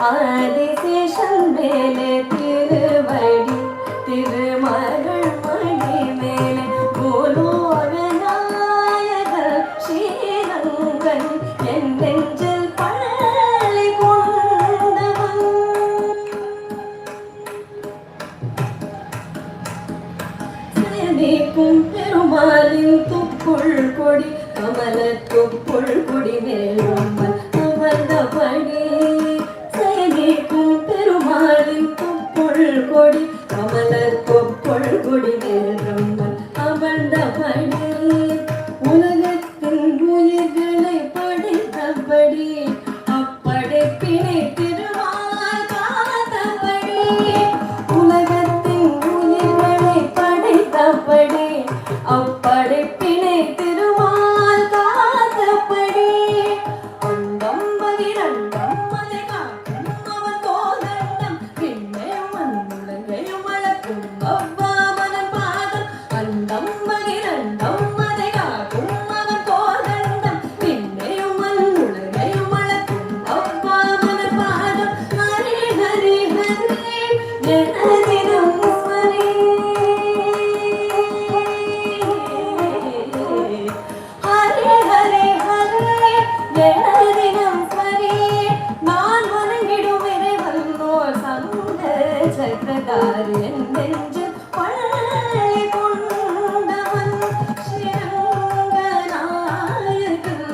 ஆதிசேஷன் மேலே திருவடி திருமகள் மணி மேலே பூலோக நாயகர் ஸ்ரீரங்கன் என் நெஞ்சில் பள்ளி கொண்டவன். சேமிக்கும் பெருமாளின் துப்புள் கொடி கமல துப்புள் கொடி மேலும்பல் அமர்ந்தபடி பெருமாளின் துப்புள் கொடி கமல தொப்புள் கொடி மேலும்பல் அமர்ந்தபடி உலகத்தின் உயிர்களை படைத்தபடி அப்படைப்பினை திருமால் காத்தபடி உலகத்தின் உயிர்களை படைத்தபடி அப்படைப்பினை திருமால் காத்தபடி அண்டம் பகிரண்டம் அதை காக்கும் அவன் கோதண்டம் பின்னையும் மண்ணுலகையும் வளர்க்கும் அவ்வாமனன் பாதம் அண்டம் பகிரண்டம் அதை காக்கும் அவன் கோதண்டம் பின்னையும் மண்ணுலகையும் வளர்க்கும் அவ்வாமனன் பாதம் ஹரி ஹரி ஹரி எனதினம் ஸ்மரி ஹரி ஹரி ஹரி எனதினம் ஸ்மரி நான் வணங்கிடும் இறைவனோர் சங்க சக்கரதாரி என் நெஞ்சு பள்ளி கொண்டவன் ஸ்ரீரங்கநாயகன்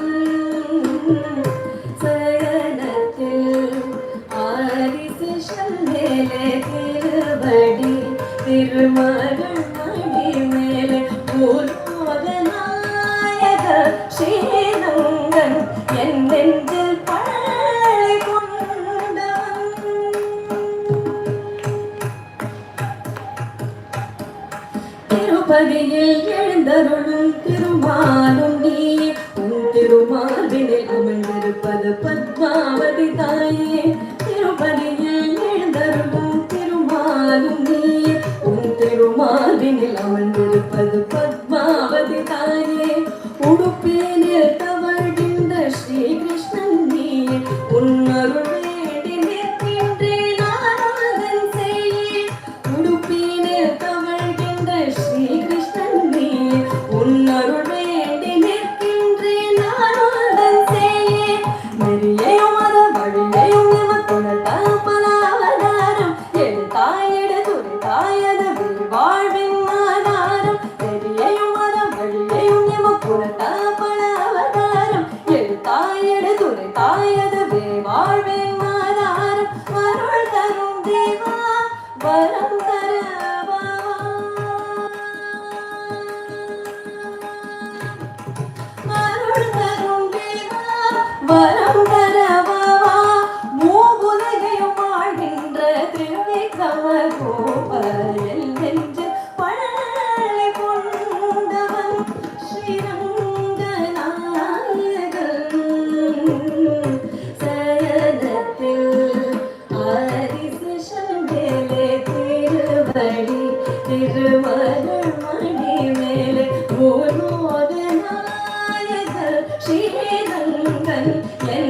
சயனத்தில் ஆதிசேஷன் மேலே திருவடி திருமகள் மணி மேலே பூலோக நாயகர் ஸ்ரீரங்கன் என் நெஞ்சில் பள்ளி கொண்டவன். திருப்பதியில் எழுந்தருளும் திருமாலும் நீயே உன் திருமார்பினில் அமர்ந்திருப்பது பத்மாவதி தாயே. திருப்பதியில் எழுந்தருளும் திருமாலும் நீயே உன் திருமார்பினில் அமர்ந்திருப்பது பத்மாவதி தாயே. உடுப்பினில் தவழ்கின்ற ஸ்ரீகிருஷ்ணன் நீயே உன் அருள் வேண்டி நிற்கின்றேன் நானுடன் செய்யே. உடுப்பினில் தவழ்கின்ற ஸ்ரீகிருஷ்ணன் நீயே உன் அருள் வேண்டி நிற்கின்றேன் நானுடன் செய்யே. நெறியையும் அத வழியையும் எமக்குணர்த்த பல அவதாரம் எடுத்தாயெடு துரித்தாயது வாழ்வின் ஆதாரம். நெறியையும் அத வழியையும் எமக்குணர்த்த பல அவதாரம் எடுத்தாயெடு துரித்தாயது வாழ்வின் ஆதாரம். அருள் தரும் தேவா வரம் தரவா அருள் தரும் தேவா வரம் தரவா மூவுலகையும் வாழ்கின்ற திருவிக்ரம கோபர் என் நெஞ்சு பள்ளி கொண்டவன் ஸ்ரீரங்கநாயகன் சயனத்தில் ஆதிசேஷன் மேலே திருவடி திருமகள் மணி மேலே பூலோக நாயகர் ஸ்ரீரங்கன் என்